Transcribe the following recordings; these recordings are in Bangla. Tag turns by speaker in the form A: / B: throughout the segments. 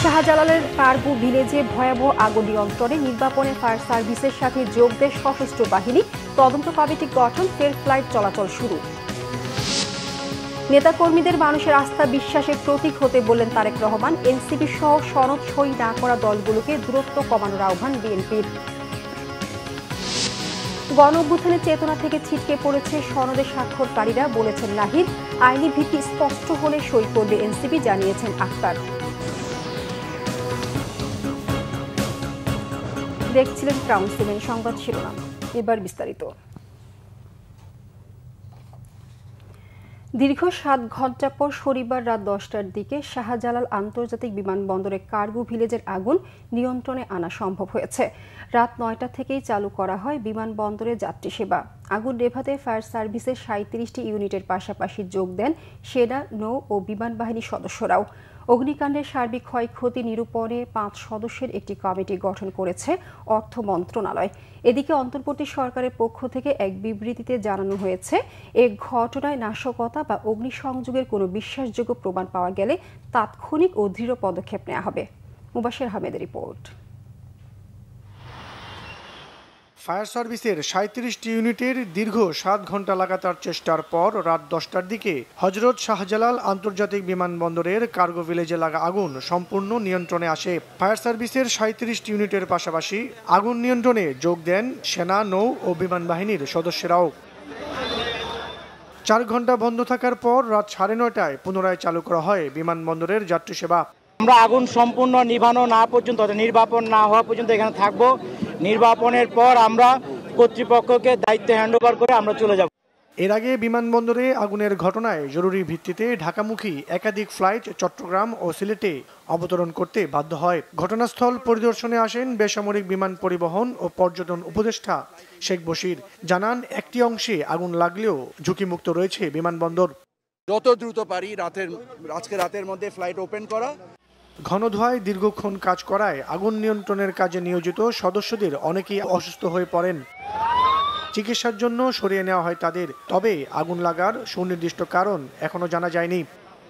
A: শাহজালালের কার্গো ভিলেজে ভয়াবহ আগুন নিয়ন্ত্রণে নির্বাপনে ফায়ার সার্ভিসের সাথে যোগ দেয় সশস্ত্র বাহিনী। তদন্ত কমিটি গঠন, ফের ফ্লাইট চলাচল শুরু। নেতাকর্মীদের মানুষের আস্থা বিশ্বাসের প্রতীক হতে বললেন তারেক রহমান। এনসিপি সহ সনদ সই না করা দলগুলোকে দূরত্ব কমানোর আহ্বান বিএনপির। গণ অভ্যুত্থানের চেতনা থেকে ছিটকে পড়েছে সনদে স্বাক্ষরকারীরা, বলেছেন নাহিদ। আইনি ভিত্তি স্পষ্ট হলে সই করবে এনসিপি, জানিয়েছেন আক্তার। দেখছিলেন ক্রাউন সিমেন্ট সংবাদ শিরোনাম, এবার বিস্তারিত। দীর্ঘ 7 ঘণ্টা পর শনিবার রাত 10টার দিকে শাহজালাল আন্তর্জাতিক বিমানবন্দরে কার্গো ভিলেজের আগুন নিয়ন্ত্রণে আনা সম্ভব হয়েছে। রাত 9টা থেকেই চালু করা হয় বিমানবন্দরে যাত্রী সেবা। আগুন নেভাতে ফায়ার সার্ভিসের 37টি ইউনিটের পাশাপাশি যোগ দেন সেনা, নৌ ও বিমান বাহিনীর সদস্যরাও। অগ্নিকাণ্ডের সার্বিক ক্ষয়ক্ষতি নিরূপণে 5 সদস্যের একটি কমিটি গঠন করেছে অর্থ মন্ত্রণালয়। এদিকে অন্তর্বর্তী সরকারের পক্ষ থেকে এক বিবৃতিতে জানানো হয়েছে, এ ঘটনায় নাশকতা বা অগ্নিসংযোগের কোনো বিশ্বাসযোগ্য প্রমাণ পাওয়া গেলে তাৎক্ষণিক ও দৃঢ় পদক্ষেপ নেওয়া হবে। মুবাশির আহমেদের রিপোর্ট।
B: ফায়ার সার্ভিসের 37টি ইউনিটের দীর্ঘ 7 ঘণ্টা লাগাতার চেষ্টার পর রাত 10টার দিকে হজরত শাহজালাল আন্তর্জাতিক বিমানবন্দরের কার্গো ভিলেজে লাগা আগুন সম্পূর্ণ নিয়ন্ত্রণে আসে। ফায়ার সার্ভিসের 37টি ইউনিটের পাশাপাশি আগুন নিয়ন্ত্রণে যোগ দেন সেনা, নৌ ও বিমান বাহিনীর সদস্যরাও। 4 ঘণ্টা বন্ধ থাকার পর রাত 9:30টায় পুনরায় চালু করা হয় বিমানবন্দরের যাত্রী সেবা।
C: আমরা আগুন সম্পূর্ণ নিভানো না পর্যন্ত, নির্বাপন না হওয়া পর্যন্ত এখানে থাকব। নির্বাপনের পর আমরা কর্তৃপক্ষকে দায়িত্ব হ্যান্ডওভার করে আমরা চলে যাব।
B: এর আগে বিমানবন্দরে আগুনের ঘটনায় জরুরি ভিত্তিতে ঢাকামুখী একাধিক ফ্লাইট চট্টগ্রাম ও সিলেটে অবতরণ করতে বাধ্য হয়। ঘটনাস্থল পরিদর্শনে আসেন বেসামরিক বিমান পরিবহন ও পর্যটন উপদেষ্টা শেখ বশির। জানান, একটি অংশে আগুন লাগলেও ঝুঁকিমুক্ত রয়েছে বিমানবন্দর।
D: যত দ্রুত পারি আজকে রাতের মধ্যে ফ্লাইট ওপেন করা।
B: ঘন ধোঁয়ায় দীর্ঘক্ষণ কাজ করায় আগুন নিয়ন্ত্রণের কাজে নিয়োজিত সদস্যদের অনেকেই অসুস্থ হয়ে পড়েন। চিকিৎসার জন্য সরিয়ে নেওয়া হয় তাদের। তবে আগুন লাগার সুনির্দিষ্ট কারণ এখনো জানা যায়নি।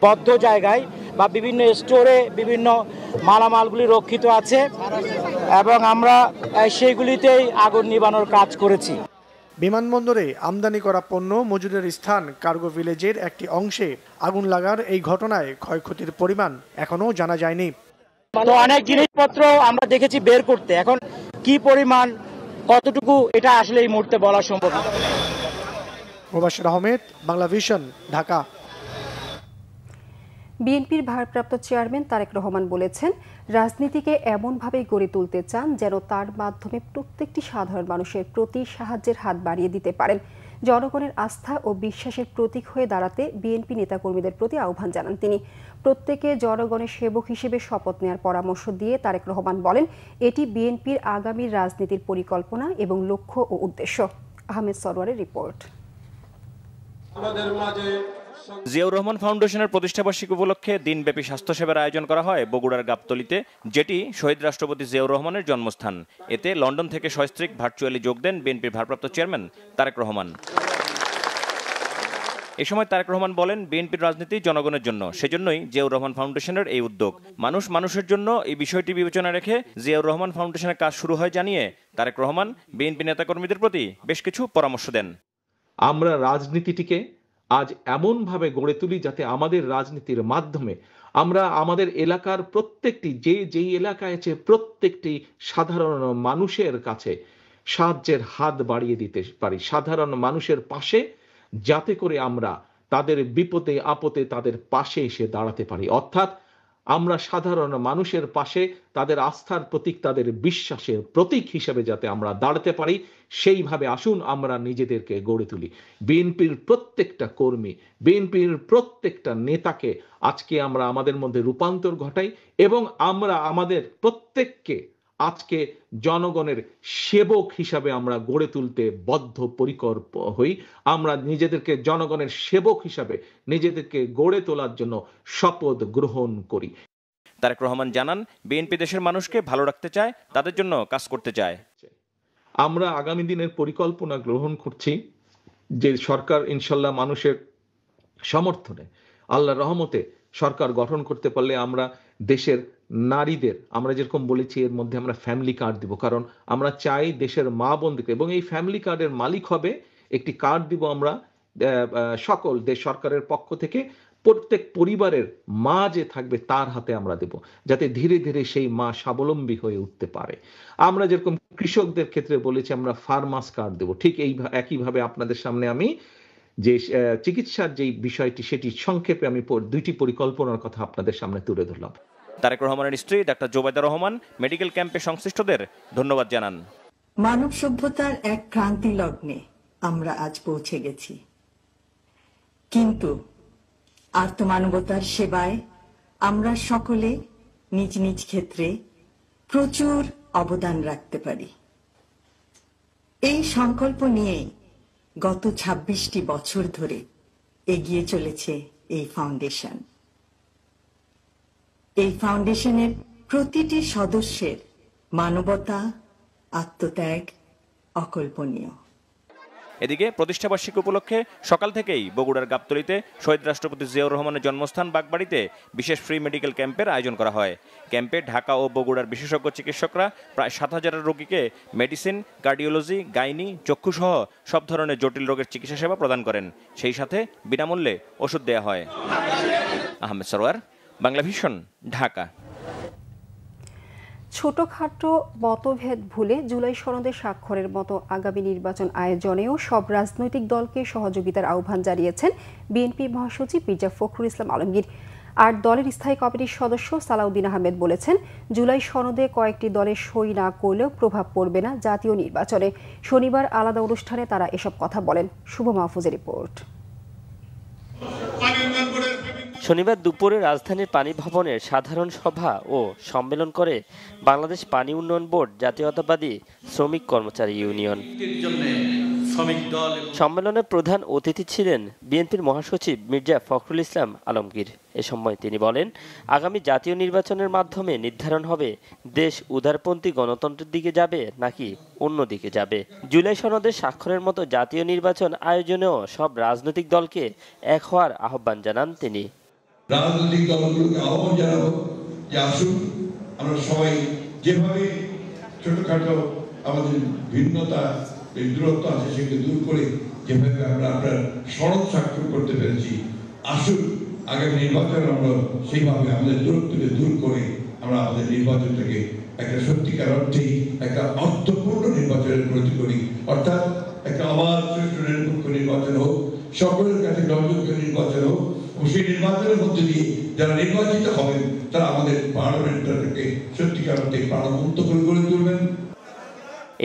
C: বদ্ধ জায়গায় বা বিভিন্ন স্টোরে বিভিন্ন মালামালগুলি রক্ষিত আছে এবং আমরা সেইগুলিতেই আগুন নিভানোর কাজ করেছি।
B: বিমানবন্দরে আমদানি করা পণ্য মজুদের স্থান কার্গো ভিলেজের একটি অংশে আগুন লাগার এই ঘটনায় ক্ষয়ক্ষতির পরিমাণ এখনো জানা যায়নি।
C: তো অনেক জিনিসপত্র আমরা দেখেছি বের করতে, এখন কি পরিমাণ কতটুকু এটা আসলে এই মুহূর্তে বলা সম্ভব না।
B: মুবাশির আহমেদ, বাংলা ভিশন, ঢাকা।
A: বিএনপির ভারপ্রাপ্ত চেয়ারম্যান তারেক রহমান বলেছেন, রাজনীতিকে এমনভাবেই গড়ে তুলতে চান যেন তার মাধ্যমে প্রত্যেকটি সাধারণ মানুষের প্রতি সাহায্যের হাত বাড়িয়ে দিতে পারেন। জনগণের আস্থা ও বিশ্বাসের প্রতীক হয়ে দাঁড়াতে বিএনপি নেতাকর্মীদের প্রতি আহ্বান জানান তিনি। প্রত্যেকে জনগণের সেবক হিসেবে শপথ নেওয়ার পরামর্শ দিয়ে তারেক রহমান বলেন, এটি বিএনপির আগামীর রাজনীতির পরিকল্পনা এবং লক্ষ্য ও উদ্দেশ্য। আহমেদ সরওয়ারের রিপোর্ট।
E: জিয়াউর রহমান ফাউন্ডেশনের প্রতিষ্ঠাবার্ষিকী উপলক্ষে দিনব্যাপী স্বাস্থ্যসেবার আয়োজন করা হয় বগুড়ার গাবতলীতে, যেটি শহীদ রাষ্ট্রপতি জিয়াউর রহমানের জন্মস্থান। এতে লন্ডন থেকে সস্ত্রীক ভার্চুয়ালি যোগ দেন বিএনপির ভারপ্রাপ্ত চেয়ারম্যান তারেক রহমান। এ সময় তারেক রহমান বলেন, বিএনপির রাজনীতি জনগণের জন্য, সেজন্যই জিয়াউর রহমান ফাউন্ডেশনের এই উদ্যোগ। মানুষ মানুষের জন্য এই বিষয়টি বিবেচনা রেখে জিয়াউর রহমান ফাউন্ডেশনের কাজ শুরু হয় জানিয়ে তারেক রহমান বিএনপি নেতাকর্মীদের প্রতি বেশ কিছু পরামর্শ দেন।
F: আমরা রাজনীতিটিকে আজ এমনভাবে গড়ে তুলি যাতে আমাদের রাজনীতির মাধ্যমে আমরা আমাদের এলাকার প্রত্যেকটি যেই এলাকায় আছে প্রত্যেকটি সাধারণ মানুষের কাছে সাহায্যের হাত বাড়িয়ে দিতে পারি, সাধারণ মানুষের পাশে, যাতে করে আমরা তাদের বিপদে আপদে তাদের পাশে এসে দাঁড়াতে পারি। অর্থাৎ আমরা সাধারণ মানুষের পাশে তাদের আস্থার প্রতীক, তাদের বিশ্বাসের প্রতীক হিসেবে যাতে আমরা দাঁড়াতে পারি, সেইভাবে আসুন আমরা নিজেদেরকে গড়ে তুলি। বিএনপির প্রত্যেকটা কর্মী, বিএনপির প্রত্যেকটা নেতাকে আজকে আমরা আমাদের মধ্যে রূপান্তর ঘটাই এবং আমরা আমাদের প্রত্যেককে আজকে জনগণের সেবক হিসাবে আমরা গড়ে তুলতে বদ্ধপরিকর হই। আমরা নিজেদেরকে জনগণের সেবক হিসাবে নিজেদেরকে গড়ে তোলার জন্য শপথ গ্রহণ করি।
E: তারেক রহমান জানান, বিএনপি দেশের মানুষকে ভালো রাখতে চায়, তাদের জন্য কাজ করতে চায়।
F: আমরা আগামী দিনের পরিকল্পনা গ্রহণ করছি যে সরকার ইনশাল্লাহ মানুষের সমর্থনে, আল্লাহর রহমতে সরকার গঠন করতে পারলে আমরা দেশের নারীদের আমরা যেরকম বলেছি এর মধ্যে আমরা ফ্যামিলি কার্ড দিব, কারণ আমরা চাই দেশের মা বোনদেরকে, এবং এই ফ্যামিলি কার্ডের মালিক হবে একটি কার্ড দিব আমরা সকল দেশ সরকারের পক্ষ থেকে, প্রত্যেক পরিবারের মা যে থাকবে তার হাতে আমরা দেব, যাতে ধীরে ধীরে সেই মা স্বাবলম্বী হয়ে উঠতে পারে। আমরা যেরকম কৃষকদের ক্ষেত্রে বলেছি আমরা ফার্মার্স কার্ড দেব, ঠিক এই একইভাবে আপনাদের সামনে আমি যে চিকিৎসার যে বিষয়টি সেটি সংক্ষেপে আমি দুইটি পরিকল্পনার কথা আপনাদের সামনে তুলে ধরলাম।
E: তারেক রহমানের স্ত্রী ডাক্তার জোবাইদা রহমান মেডিকেল ক্যাম্পে সংশ্লিষ্টদের ধন্যবাদ জানান।
G: মানব সভ্যতার এক ক্রান্তি লগ্নে আমরা আজ পৌঁছে গেছি, কিন্তু আর্তমানবতার সেবায় আমরা সকলে নিজ নিজ ক্ষেত্রে প্রচুর অবদান রাখতে পারি। এই সংকল্প নিয়ে গত ২৬টি বছর ধরে এগিয়ে চলেছে এই ফাউন্ডেশন। এই ফাউন্ডেশনের প্রতিটি সদস্যের মানবতা, আত্মত্যাগ অকল্পনীয়।
E: এদিকে প্রতিষ্ঠাবার্ষিকী উপলক্ষে সকাল থেকেই বগুড়ার গাবতলীতে শহীদ রাষ্ট্রপতি জিয়াউর রহমানের জন্মস্থান বাগবাড়িতে বিশেষ ফ্রি মেডিকেল ক্যাম্পের আয়োজন করা হয়। ক্যাম্পে ঢাকা ও বগুড়ার বিশেষজ্ঞ চিকিৎসকরা প্রায় ৭,০০০ রোগীকে মেডিসিন, কার্ডিওলজি, গাইনি, চক্ষুসহ সব ধরনের জটিল রোগের চিকিৎসা সেবা প্রদান করেন। সেই সাথে বিনামূল্যে ওষুধ দেয়া হয়। আহমেদ সরোয়ার, বাংলাভিশন, ঢাকা।
A: ছোটখাটো মতভেদ ভুলে জুলাই সনদে স্বাক্ষরের মতো আগামী নির্বাচন আয়োজনেও সব রাজনৈতিক দলকে সহযোগিতার আহ্বান জানিয়েছেন বিএনপি মহাসচিব মির্জা ফখরুল ইসলাম আলমগীর। আর দলের স্থায়ী কমিটির সদস্য সালাউদ্দিন আহমেদ বলেছেন, জুলাই সনদে কয়েকটি দলের সই না করলেও প্রভাব পড়বে না জাতীয় নির্বাচনে। শনিবার আলাদা অনুষ্ঠানে তারা এসব কথা বলেন। শুভ মাহফুজের রিপোর্ট।
H: শনিবার দুপুরে রাজধানীর পানি ভবনের সাধারণ সভা ও সম্মেলন করে বাংলাদেশ পানি উন্নয়ন বোর্ড জাতীয়তাবাদী শ্রমিক কর্মচারী ইউনিয়ন। সম্মেলনের প্রধান অতিথি ছিলেন বিএনপির মহাসচিব মির্জা ফখরুল ইসলাম আলমগীর। এ সময় তিনি বলেন, আগামী জাতীয় নির্বাচনের মাধ্যমে নির্ধারণ হবে দেশ উদারপন্থী গণতন্ত্রের দিকে যাবে নাকি অন্য দিকে যাবে। জুলাই সনদে স্বাক্ষরের মতো জাতীয় নির্বাচন আয়োজনেও সব রাজনৈতিক দলকে এক হওয়ার আহ্বান জানান তিনি।
I: রাজনৈতিক দলগুলোকে আহ্বান জানাবো যে আসুন আমরা সবাই যেভাবে ছোটখাটো আমাদের ভিন্নতা, দূরত্ব আছে সেগুলো দূর করে যেভাবে আমরা আপনার সনদ স্বাক্ষর করতে পেরেছি, আসুন আগামী নির্বাচন আমরা সেইভাবে আমাদের দূরত্বকে দূর করে আমরা আমাদের নির্বাচনটাকে একটা সত্যিকার অর্থেই একটা অর্থপূর্ণ নির্বাচনের প্রতি করি, অর্থাৎ একটা অবাধ সুষ্ঠু নিরপেক্ষ নির্বাচন হোক, সকলের কাছে গ্রহণযোগ্য নির্বাচন হোক, সেই নির্বাচনের মধ্যে দিয়ে যারা নির্বাচিত হবেন তারা আমাদের পার্লামেন্টটাকে সত্যিকার অর্থে প্রাণমুক্ত করে গড়ে তুলবেন।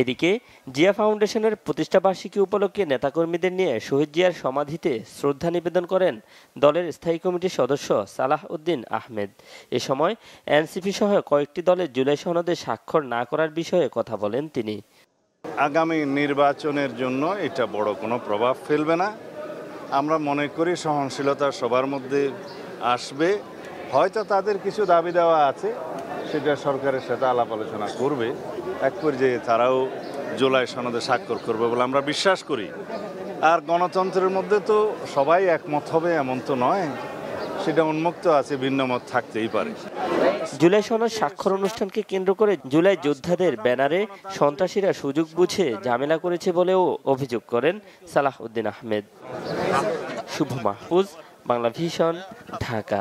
H: এদিকে জিয়া ফাউন্ডেশনের প্রতিষ্ঠাবার্ষিকী উপলক্ষে নেতাকর্মীদের নিয়ে শহীদ জিয়ার সমাধিতে শ্রদ্ধা নিবেদন করেন দলের স্থায়ী কমিটির সদস্য সালাউদ্দিন আহমেদ। এ সময় এনসিপি সহ কয়েকটি দলের জুলাই সনদে স্বাক্ষর না করার বিষয়ে কথা বলেন তিনি।
J: আগামী নির্বাচনের জন্য এটা বড় কোনো প্রভাব ফেলবে না। আমরা মনে করি সহনশীলতা সবার মধ্যে আসবে। হয়তো তাদের কিছু দাবি দেওয়া আছে, সেটা সরকারের সাথে আলাপ আলোচনা করবে, এক পর্যায়ে তারাও জুলাই সনদে স্বাক্ষর করবে বলে আমরা বিশ্বাস করি। আর গণতন্ত্রের মধ্যে তো সবাই একমত হবে এমন তো নয়, সেটা উন্মুক্ত আছে, ভিন্ন মত থাকতেই পারে।
H: জুলাই সনদ স্বাক্ষর অনুষ্ঠানকে কেন্দ্র করে জুলাই যোদ্ধাদের ব্যানারে সন্ত্রাসীরা সুযোগ বুঝে ঝামেলা করেছে বলেও অভিযোগ করেন সালাউদ্দিন আহমেদ। শুভ মাহফুজ, বাংলাভিশন, ঢাকা।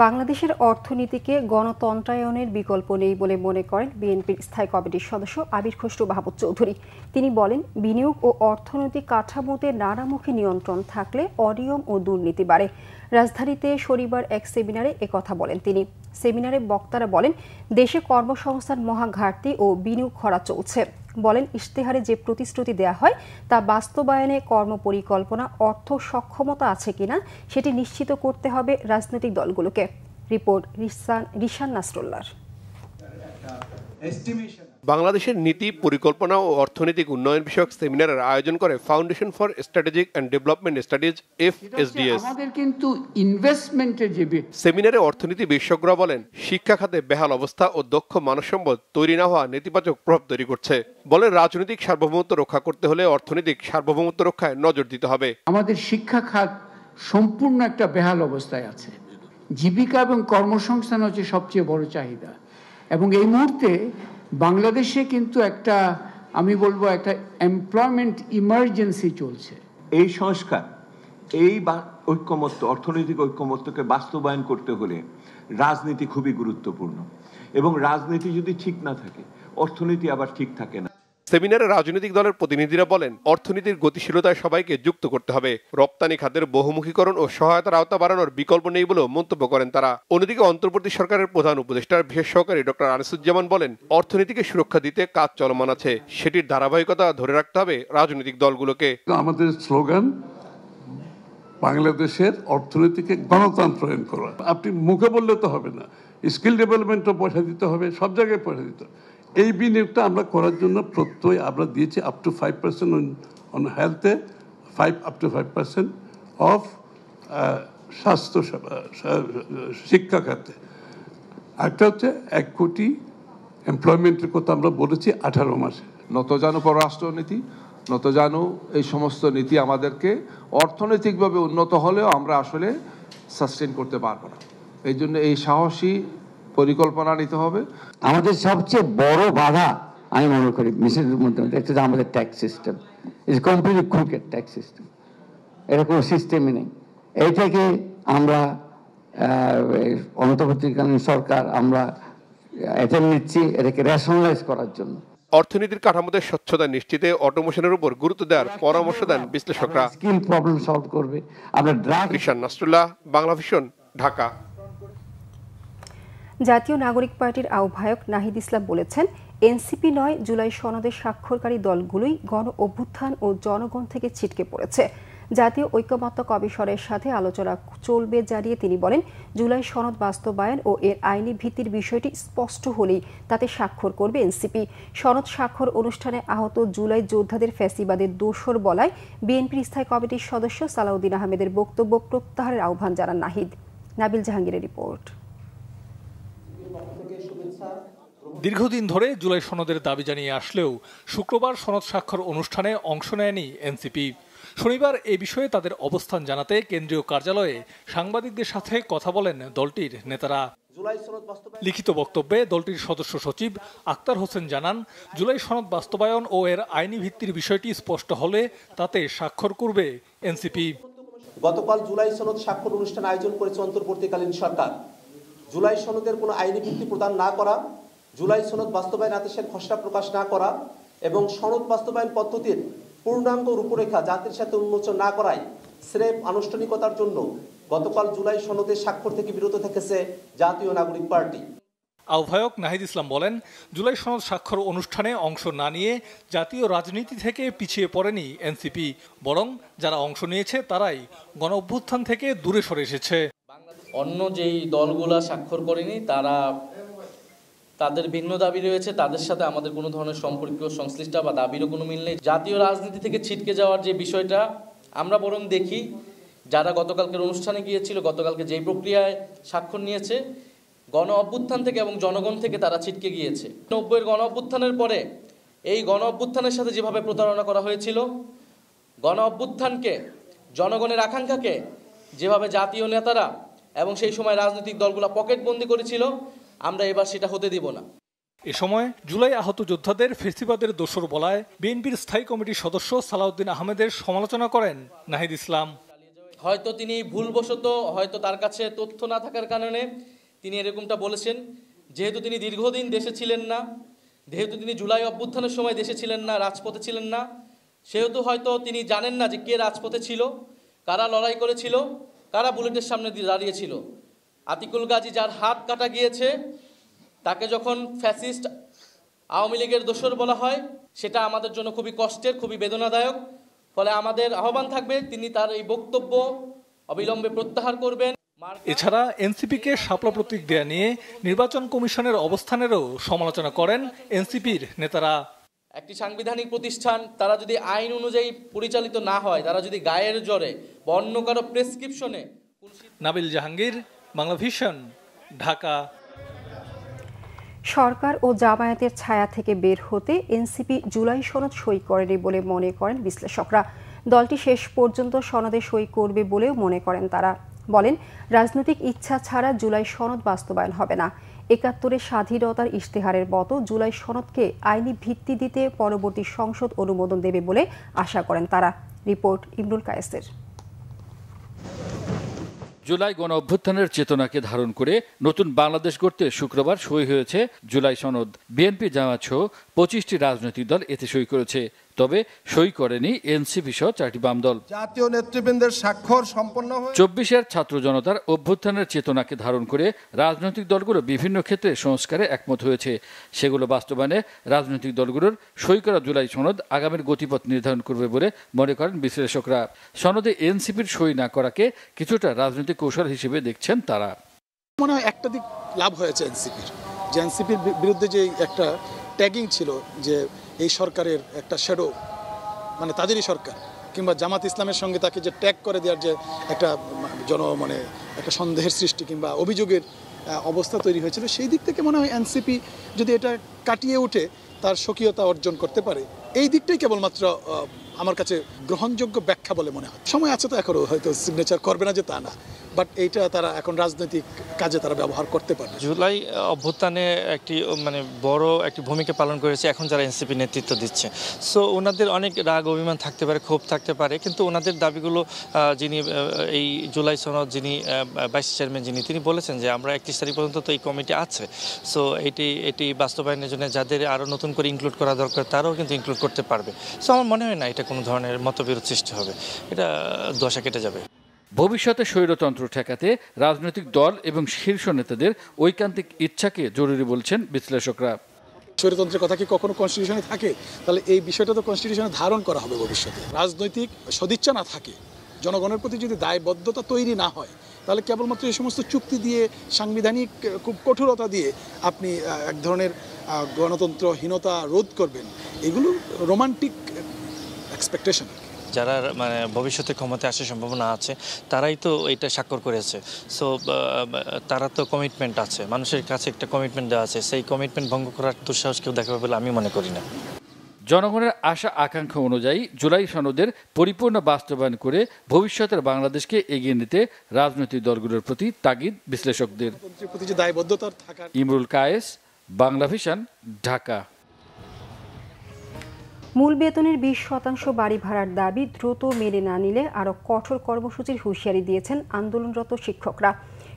A: বাংলাদেশের অর্থনীতিকে গণতন্ত্রায়নের বিকল্প নেই বলে মনে করেন বিএনপির স্থায়ী কমিটির সদস্য আবির খসরু মাহমুদ চৌধুরী। তিনি বলেন, বিনিয়োগ ও অর্থনৈতিক কাঠামোতে নানামুখী নিয়ন্ত্রণ থাকলে অনিয়ম ও দুর্নীতি বাড়ে। রাজধানীতে শনিবার এক সেমিনারে একথা বলেন তিনি। সেমিনারে বক্তারা বলেন, দেশে কর্মসংস্থান মহা ঘাটতি ও বিনিয়োগ খরা চলছে। বলেন, ইশতেহারে যে প্রতিশ্রুতি দেয়া হয় তা বাস্তবায়নে কর্মপরিকল্পনা, অর্থ সক্ষমতা আছে কিনা সেটি নিশ্চিত করতে হবে রাজনৈতিক দলগুলোকে। রিপোর্ট রিশান নাসরুল্লাহর।
K: বাংলাদেশের নীতি, পরিকল্পনা ও অর্থনৈতিক উন্নয়ন বিষয়ক সেমিনারের আয়োজন করে foundation for strategic and development studies FSDS।
L: আমাদের কিন্তু ইনভেস্টমেন্টের যে
K: সেমিনারে অর্থনীতি বিশেষজ্ঞরা বলেন, শিক্ষা খাতে বেহাল অবস্থা ও দক্ষ মানবসম্পদ তৈরি না হওয়া নেতিবাচক প্রভাব তৈরি করছে। বলেন, রাজনৈতিক সার্বভৌমত্ব রক্ষা করতে হলে অর্থনৈতিক সার্বভৌমত্ব রক্ষায় নজর দিতে হবে।
L: আমাদের শিক্ষা খাত সম্পূর্ণ একটা বেহাল অবস্থায় আছে। জীবিকা এবং কর্মসংস্থান হচ্ছে সবচেয়ে বড় চাহিদা। এবং এই মুহূর্তে বাংলাদেশে কিন্তু একটা, আমি বলবো, একটা এমপ্লয়মেন্ট ইমার্জেন্সি চলছে।
M: এই সংস্কার, এই ঐক্যমত্য, অর্থনৈতিক ঐক্যমত্যকে বাস্তবায়ন করতে হলে রাজনীতি খুবই গুরুত্বপূর্ণ, এবং রাজনীতি যদি ঠিক না থাকে অর্থনীতি আবার ঠিক থাকে না।
K: সেমিনারে রাজনৈতিক দলের প্রতিনিধিরা বলেন, অর্থনীতির গতিশীলতায় সবাইকে যুক্ত করতে হবে। রপ্তানি খাতের বহুমুখীকরণ ও সহায়তার আওতা বাড়ানোর বিকল্প নেই বলেও মন্তব্য করেন তারা। অন্যদিকে অন্তর্বর্তী সরকারের প্রধান উপদেষ্টার বিশেষ সহকারী ডক্টর আনিসুজ্জামান বলেন, অর্থনীতিকে সুরক্ষা দিতে কাজ চলমান আছে, সেটির ধারাবাহিকতা ধরে রাখতে হবে রাজনৈতিক দলগুলোকে।
N: আমাদের স্লোগান বাংলাদেশের অর্থনীতিকে গণতন্ত্রায়ন করা। আপনি মুখে বললে তো হবে না, স্কিল ডেভেলপমেন্টও পয়সা দিতে হবে, সব জায়গায় পয়সা দিতে হবে। এই বিনিয়োগটা আমরা করার জন্য প্রত্যয় আমরা দিয়েছি আপ টু 5% অন হেলথে, আপ টু 5% অফ স্বাস্থ্য সেবা, শিক্ষা খাতে। একটা হচ্ছে 1 কোটি এমপ্লয়মেন্টের কথা আমরা বলেছি 18 মাসে।
O: নতজানু পররাষ্ট্রনীতি, নতজানু এই সমস্ত নীতি আমাদেরকে অর্থনৈতিকভাবে উন্নত হলেও আমরা আসলে সাস্টেন করতে পারবো না। এই জন্য এই সাহসী পরিকল্পনা নিতে হবে।
P: আমাদের সবচেয়ে বড় বাধা আমি মনে করি মিশনের মধ্যে একটা যে আমাদের tax system is completely crooked tax system, এর কোনো সিস্টেমই নেই। এইটাকে আমরা অন্তর্বর্তীকালীন সরকার আমরা অ্যাটেম্প নিচ্ছি এটাকে রেশনালাইজ করার জন্য।
K: অর্থনীতির কাঠামোতে স্বচ্ছতা নিশ্চিতে অটোমেশনের উপর গুরুত্ব দেওয়ার পরামর্শ দেন বিশ্লেষকরা।
P: স্কিল প্রবলেম সলভ করবে। আমরা
K: রিশান নাসরুল্লাহ, বাংলা ভিশন, ঢাকা।
A: জাতীয় নাগরিক পার্টির আহ্বায়ক নাহিদ ইসলাম বলেছেন, এনসিপি নয়, জুলাই সনদের স্বাক্ষরকারী দলগুলোই গণ অভ্যুত্থান ও জনগণ থেকে ছিটকে পড়েছে। জাতীয় ঐকমত্য কমিশনের সাথে আলোচনা চলবে জানিয়ে তিনি বলেন, জুলাই সনদ বাস্তবায়ন ও এর আইনি ভিত্তির বিষয়টি স্পষ্ট হলেই তাতে স্বাক্ষর করবে এনসিপি। সনদ স্বাক্ষর অনুষ্ঠানে আহত জুলাই যোদ্ধাদের ফ্যাসিবাদের দোসর বলায় বিএনপির স্থায়ী কমিটির সদস্য সালাউদ্দিন আহমেদের বক্তব্য প্রত্যাহারের আহ্বান জানান নাহিদ। নাবিল জাহাঙ্গীরের রিপোর্ট।
Q: দীর্ঘদিন ধরে জুলাই সনদের দাবি জানিয়ে আসলেও শুক্রবার সনদ স্বাক্ষর অনুষ্ঠানে অংশ নেয়নি এনসিপি। শনিবার এ বিষয়ে তাদের অবস্থান জানাতে কেন্দ্রীয় কার্যালয়ে সাংবাদিকদের সাথে কথা বলেন দলটির নেতারা। লিখিত বক্তব্যে দলটির সদস্য সচিব আক্তার হোসেন জানান, জুলাই সনদ বাস্তবায়ন ও এর আইনি ভিত্তির বিষয়টি স্পষ্ট হলে তাতে স্বাক্ষর করবে এনসিপি।
R: গতকাল জুলাই সনদ স্বাক্ষর অনুষ্ঠান আয়োজন করেছে অন্তর্বর্তীকালীন সরকার। জুলাই সনদের কোনো আইনি ভিত্তি প্রদান না করা, জুলাই সনদ বাস্তবায়ন আদেশের খসড়া প্রকাশ না করা এবং সনদ বাস্তবায়ন পদ্ধতির পূর্ণাঙ্গ রূপরেখা জাতির সাথে উন্মোচন না করায় স্রেফ আনুষ্ঠানিকতার জন্য গতকাল জুলাই সনদের স্বাক্ষর থেকে বিরত থেকেছে জাতীয় নাগরিক পার্টি।
Q: আহ্বায়ক নাহিদ ইসলাম বলেন, জুলাই সনদ স্বাক্ষর অনুষ্ঠানে অংশ না নিয়ে জাতীয় রাজনীতি থেকে পিছিয়ে পড়েনি এনসিপি, বরং যারা অংশ নিয়েছে তারাই গণ অভ্যুত্থান থেকে দূরে সরে এসেছে।
S: অন্য যেই দলগুলা স্বাক্ষর করেনি তাদের ভিন্ন দাবি রয়েছে, তাদের সাথে আমাদের কোনো ধরনের সম্পর্ক সংশ্লিষ্ট বা দাবিরও কোনো মিল নেই। জাতীয় রাজনীতি থেকে ছিটকে যাওয়ার যে বিষয়টা আমরা বরং দেখি, যারা গতকালকের অনুষ্ঠানে গিয়েছিল, গতকালকে যেই প্রক্রিয়ায় স্বাক্ষর নিয়েছে, গণ অভ্যুত্থান থেকে এবং জনগণ থেকে তারা ছিটকে গিয়েছে। 90-এর গণ অভ্যুত্থানের পরে এই গণ অভ্যুত্থানের সাথে যেভাবে প্রতারণা করা হয়েছিল, গণ অভ্যুত্থানকে, জনগণের আকাঙ্ক্ষাকে যেভাবে জাতীয় নেতারা এবং সেই সময় রাজনৈতিক দলগুলো পকেটবন্দি করেছিল, আমরা এবার সেটা হতে দিব না।
Q: এ সময় জুলাই আহত যোদ্ধাদের ফেসিবাদের দোসর বলায় বিএনপির স্থায়ী কমিটির সদস্য সালাউদ্দিন আহমেদের সমালোচনা করেন নাহিদ ইসলাম।
S: হয়তো তিনি ভুলবশত, হয়তো তার কাছে তথ্য না থাকার কারণে তিনি এরকমটা বলেছেন। যেহেতু তিনি দীর্ঘদিন দেশে ছিলেন না, যেহেতু তিনি জুলাই অভ্যুত্থানের সময় দেশে ছিলেন না, রাজপথে ছিলেন না, সেহেতু হয়তো তিনি জানেন না যে কে রাজপথে ছিল, কারা লড়াই করেছিল, কারা বুলেটের সামনে দাঁড়িয়েছিল। আতিকুল গাজী, যার হাত কাটা গিয়েছে, তাকে যখন ফ্যাসিস্ট আওয়ামী লীগের দোসর বলা হয়, সেটা আমাদের জন্য খুবই কষ্টের, খুবই বেদনাদায়ক। ফলে আমাদের আহ্বান থাকবে তিনি তার এই বক্তব্য অবিলম্বে প্রত্যাহার করবেন।
Q: এছাড়া এনসিপিকে শাপলা প্রতীক দেয়া নিয়ে নির্বাচন কমিশনের অবস্থানেরও সমালোচনা করেন এনসিপির নেতারা।
S: একটি সাংবিধানিক প্রতিষ্ঠান, তারা যদি আইন অনুযায়ী পরিচালিত না হয়, তারা যদি গায়ের জোরে বা অন্য কারো প্রেসক্রিপশনে।
Q: নাবিল জাহাঙ্গীর, বাংলা ভিশন, ঢাকা।
A: সরকার ও জামায়াতের ছায়া থেকে বের হতে এনসিপি জুলাই সনদ সই করেনি বলে মনে করেন বিশ্লেষকরা। দলটি শেষ পর্যন্ত সনদে সই করবে বলেও মনে করেন তারা। বলেন, রাজনৈতিক ইচ্ছা ছাড়া জুলাই সনদ বাস্তবায়ন হবে না। ৭১-এর স্বাধীনতার ইশতেহারের মতো জুলাই সনদকে আইনি ভিত্তি দিতে পরবর্তী সংসদ অনুমোদন দেবে বলে আশা করেন তারা। রিপোর্ট ইমরুল কায়েসের।
T: জুলাই গণ অভ্যুত্থানের চেতনাকে ধারণ করে নতুন বাংলাদেশ গড়তে শুক্রবার সই হয়েছে জুলাই সনদ। বিএনপি, জামায়াত সহ 25টি রাজনৈতিক দল এতে সই করেছে। তবে সই করেনি এনসিপি সহ 4টি বাম দল।
U: জাতীয় নেতৃবৃন্দের স্বাক্ষর সম্পন্ন
T: 24-এর ছাত্র জনতার অভ্যুত্থানের চেতনাকে ধারণ করে রাজনৈতিক দলগুলো বিভিন্ন ক্ষেত্রে সংস্কারে একমত হয়েছে। সেগুলো বাস্তবায়নে রাজনৈতিক দলগুলোর সই করা জুলাই সনদ আগামীর গতিপথ নির্ধারণ করবে বলে মনে করেন বিশ্লেষকরা। সনদে এনসিপির সই না করাকে কিছুটা রাজনৈতিক কৌশল হিসেবে দেখছেন তারা।
V: মনে হয় একটা দিক লাভ হয়েছে এনসিপির, যে এনসিপির বিরুদ্ধে যে একটা ট্যাগিং ছিল যে এই সরকারের একটা শ্যাডো, মানে তাদেরই সরকার, কিংবা জামাত ইসলামের সঙ্গে তাকে যে ট্যাগ করে দেওয়ার যে একটা মানে একটা সন্দেহের সৃষ্টি কিংবা অভিযোগের অবস্থা তৈরি হয়েছিল, সেই দিক থেকে মনে হয় এনসিপি যদি এটা কাটিয়ে উঠে তার স্বকীয়তা অর্জন করতে পারে, এই দিকটাই কেবলমাত্র আমার কাছে গ্রহণযোগ্য ব্যাখ্যা বলে মনে হয়। সময় আছে তো এখনও, হয়তো সিগনেচার করবে না যে তা না, বাট এইটা তারা এখন রাজনৈতিক কাজে তারা ব্যবহার করতে পারে।
W: জুলাই অভ্যুত্থানে একটি মানে বড় একটি ভূমিকা পালন করেছে এখন যারা এনসিপি নেতৃত্ব দিচ্ছে। সো ওনাদের অনেক রাগ অভিমান থাকতে পারে, ক্ষোভ থাকতে পারে, কিন্তু ওনাদের দাবিগুলো যিনি এই জুলাই সনদ যিনি ভাইস চেয়ারম্যান যিনি তিনি বলেছেন যে আমরা 31 তারিখ পর্যন্ত তো এই কমিটি আছে। সো এটি বাস্তবায়নের জন্য যাদের আরও নতুন করে ইনক্লুড করা দরকার তারাও কিন্তু ইনক্লুড করতে পারবে। সো আমার মনে হয় না এটা কোনো ধরনের মতবিরোধ সৃষ্টি হবে, এটা দশা কেটে যাবে।
T: ভবিষ্যতে স্বৈরতন্ত্র ঠেকাতে রাজনৈতিক দল এবং শীর্ষ নেতাদের ঐকান্তিক ইচ্ছাকে জরুরি বলছেন বিশ্লেষকরা।
V: স্বৈরতন্ত্রের কথা কি কখনো কনস্টিটিউশনে থাকে? তাহলে এই বিষয়টা তো কনস্টিটিউশনে ধারণ করা হবে ভবিষ্যতে। রাজনৈতিক সদিচ্ছা না থাকে, জনগণের প্রতি যদি দায়বদ্ধতা তৈরি না হয়, তাহলে কেবলমাত্র এই সমস্ত চুক্তি দিয়ে, সাংবিধানিক খুব কঠোরতা দিয়ে আপনি এক ধরনের গণতন্ত্রহীনতা রোধ করবেন, এগুলো রোমান্টিক এক্সপেকটেশন।
W: যারা মানে ভবিষ্যতে ক্ষমতায় আসার সম্ভাবনা আছে তারাই তো এটা স্বাক্ষর করেছে। সো তারা তো কমিটমেন্ট আছে, মানুষের কাছে একটা কমিটমেন্ট দেওয়া আছে, সেই কমিটমেন্ট ভঙ্গ করার দুঃসাহস কেউ দেখাবে বলে আমি মনে করি না।
T: জনগণের আশা আকাঙ্ক্ষা অনুযায়ী জুলাই সনদের পরিপূর্ণ বাস্তবায়ন করে ভবিষ্যতের বাংলাদেশকে এগিয়ে নিতে রাজনৈতিক দলগুলোর প্রতি তাগিদ বিশ্লেষকদের। ইমরুল কায়েস, বাংলা ভিশন, ঢাকা।
A: মূল বেতনের 20% বাড়ি ভাড়ার দাবি দ্রুত মেনে না নিলে আরও কঠোর কর্মসূচির হুঁশিয়ারি দিয়েছেন আন্দোলনরত শিক্ষকরা।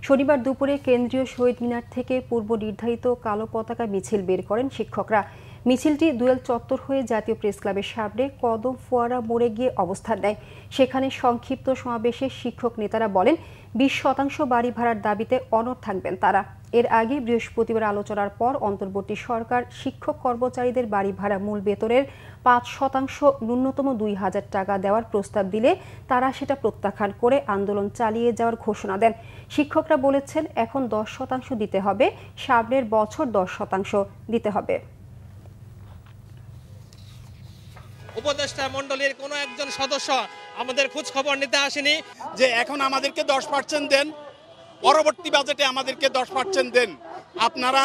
A: শনিবার দুপুরে কেন্দ্রীয় শহীদ মিনার থেকে পূর্ব নির্ধারিত কালো পতাকা মিছিল বের করেন শিক্ষকরা। মিছিলটি দুয়েল চত্বর হয়ে জাতীয় প্রেস ক্লাবের সামনে কদম ফোয়ারা মোড়ে গিয়ে অবস্থান নেয়। সেখানে সংক্ষিপ্ত সমাবেশে শিক্ষক নেতারা বলেন 20% বাড়ি ভাড়ার দাবিতে অনড় থাকবেন তারা। এর আগে বৃহস্পতিবার আলোচনার পর অন্তর্বর্তী সরকার শিক্ষক কর্মচারীদের বাড়ি ভাড়া মূল বেতনের 5% ন্যূনতম 2000 টাকা দেওয়ার প্রস্তাব দিলে তারা সেটা প্রত্যাখ্যান করে আন্দোলন চালিয়ে যাওয়ার ঘোষণা দেন। শিক্ষকরা বলেছেন এখন 10% দিতে হবে, সামনের বছর 10% দিতে হবে।
X: উপদেষ্টা মণ্ডলীর কোনো একজন সদস্য আমাদের খোঁজ খবর নিতে আসেনি যে এখন আমাদেরকে 10% দেন, পরবর্তী বাজেটে আমাদেরকে 10% দেন, আপনারা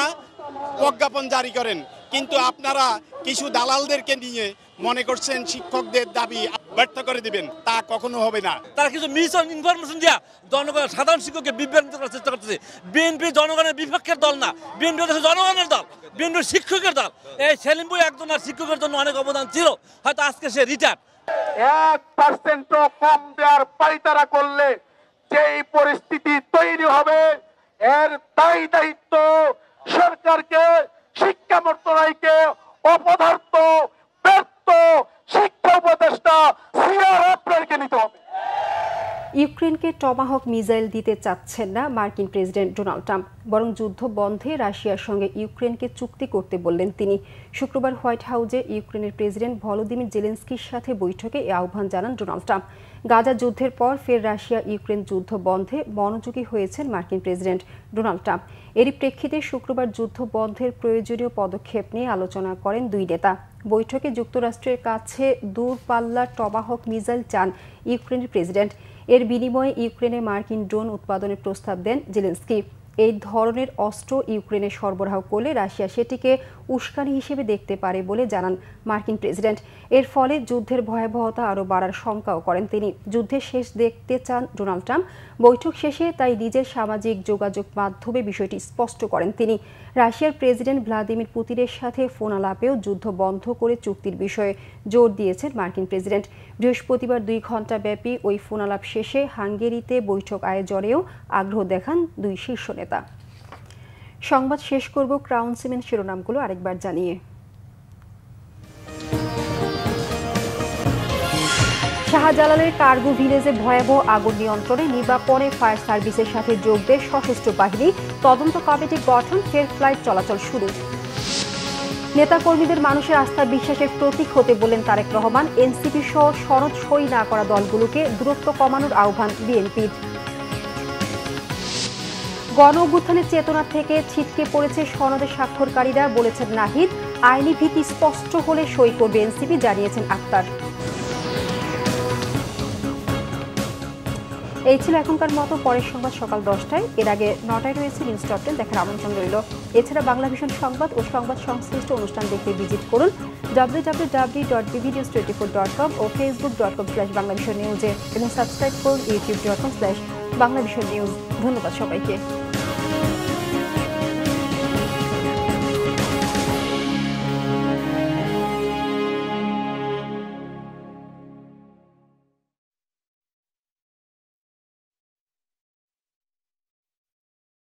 X: প্রজ্ঞাপন জারি করেন। কিন্তু আপনারা কিছু দালালদেরকে নিয়ে মনে করছেন শিক্ষকদের দাবি ব্যর্থ করে দিবেন, তা কখনো হবে না।
Y: তারা কিছু মিস ইনফরমেশন দিয়া জনগণের সাধারণ শিক্ষককে বিভ্রান্ত করার চেষ্টা করতেছে। বিএনপি জনগণের বিপক্ষের দল না, বিএনপি হচ্ছে জনগণের দল, বিএনপি শিক্ষকের দল। এই সেলিম বই একজন আর শিক্ষকের জন্য অনেক অবদান ছিল, হয়তো আজকে সে রিটায়ার্ড।
Z: 1% কম দেওয়ার পাইতারা করলে যেই পরিস্থিতি তৈরি হবে, এর দায়িত্ব সরকারকে, শিক্ষা মন্ত্রণালয়কে, অপদার্থ ব্যর্থ শিক্ষা উপদেষ্টা সিআরএফকে নিতে হবে।
A: ইউক্রেনকে টমাহক মিসাইল দিতে চাচ্ছেন না মার্কিন প্রেসিডেন্ট ডোনাল্ড ট্রাম্প, বরং যুদ্ধ বন্ধে রাশিয়ার সঙ্গে ইউক্রেনকে চুক্তি করতে বললেন তিনি। শুক্রবার হোয়াইট হাউসে ইউক্রেনের প্রেসিডেন্ট ভলোদিমির জেলেনস্কির সাথে বৈঠকে এই আহ্বান জানান ডোনাল্ড ট্রাম্প। গাজা যুদ্ধের পর ফের রাশিয়া ইউক্রেন যুদ্ধ বন্ধে মনোযোগী হয়েছেন মার্কিন প্রেসিডেন্ট ডোনাল্ড ট্রাম্প। এরই প্রেক্ষিতে শুক্রবার যুদ্ধ বন্ধের প্রয়োজনীয় পদক্ষেপ নিয়ে আলোচনা করেন দুই নেতা। বৈঠকে যুক্তরাষ্ট্রের কাছে দূরপাল্লার টমাহক মিসাইল চান ইউক্রেনের প্রেসিডেন্ট। এর বিনিময়ে ইউক্রেনে মার্কিন ড্রোন উৎপাদনের প্রস্তাব দেন জেলেনস্কি। এই ধরনের অস্ত্র ইউক্রেনে সরবরাহ করলে রাশিয়া সেটিকে উস্কানি হিসেবে দেখতে পারে বলে জানান মার্কিন প্রেসিডেন্ট। এর ফলে যুদ্ধের ভয়াবহতা আরও বাড়ার শঙ্কাও করেন তিনি। যুদ্ধের শেষ দেখতে চান ডোনাল্ড ট্রাম্প। বৈঠক শেষে তাই নিজের সামাজিক যোগাযোগ মাধ্যমে বিষয়টি স্পষ্ট করেন তিনি। রাশিয়ার প্রেসিডেন্ট ভ্লাদিমির পুতিনের সাথে ফোন আলাপেও যুদ্ধ বন্ধ করে চুক্তির বিষয়ে জোর দিয়েছেন মার্কিন প্রেসিডেন্ট। বৃহস্পতিবার 2 ঘণ্টা ব্যাপী ওই ফোন আলাপ শেষে হাঙ্গেরিতে বৈঠক আয়োজনেও আগ্রহ দেখান দুই শীর্ষ নেতা। সংবাদ শেষ করব ক্রাউন সিমেন্ট শিরোনামগুলো আরেকবার জানিয়ে। শাহজালালের কার্গো ভিলেজে ভয়াবহ আগুন নিয়ন্ত্রণে নির্বাপনে ফায়ার সার্ভিসের সাথে যোগ দেয় সশস্ত্র বাহিনী। তদন্ত কমিটি গঠন, ফের ফ্লাইট চলাচল শুরু। নেতাকর্মীদের মানুষের আস্থা বিশ্বাসের প্রতীক হতে বললেন তারেক রহমান। এনসিপি সহ সনদ সই না করা দলগুলোকে দূরত্ব কমানোর আহ্বান বিএনপির। গণ অভ্যুত্থানের চেতনা থেকে ছিটকে পড়েছে সনদের স্বাক্ষরকারীরা, বলেছেন নাহিদ। আইনি ভিত্তি স্পষ্ট হলে সই করবে এনসিপি, জানিয়েছেন আক্তার। এই ছিল এখনকার মতো। পরের সংবাদ সকাল 10টায়। এর আগে 9টায় রয়েছে নিউজ টপ 10 দেখার আমন্ত্রণ রইল। এছাড়া বাংলা ভিশন সংবাদ ও সংবাদ সংশ্লিষ্ট অনুষ্ঠান দেখতে ভিজিট করুন www.bbnews24.com ও facebook.com/banglavishnnews-এ এবং সাবস্ক্রাইব করুন youtube.com/banglavishnnews। ধন্যবাদ সবাইকে।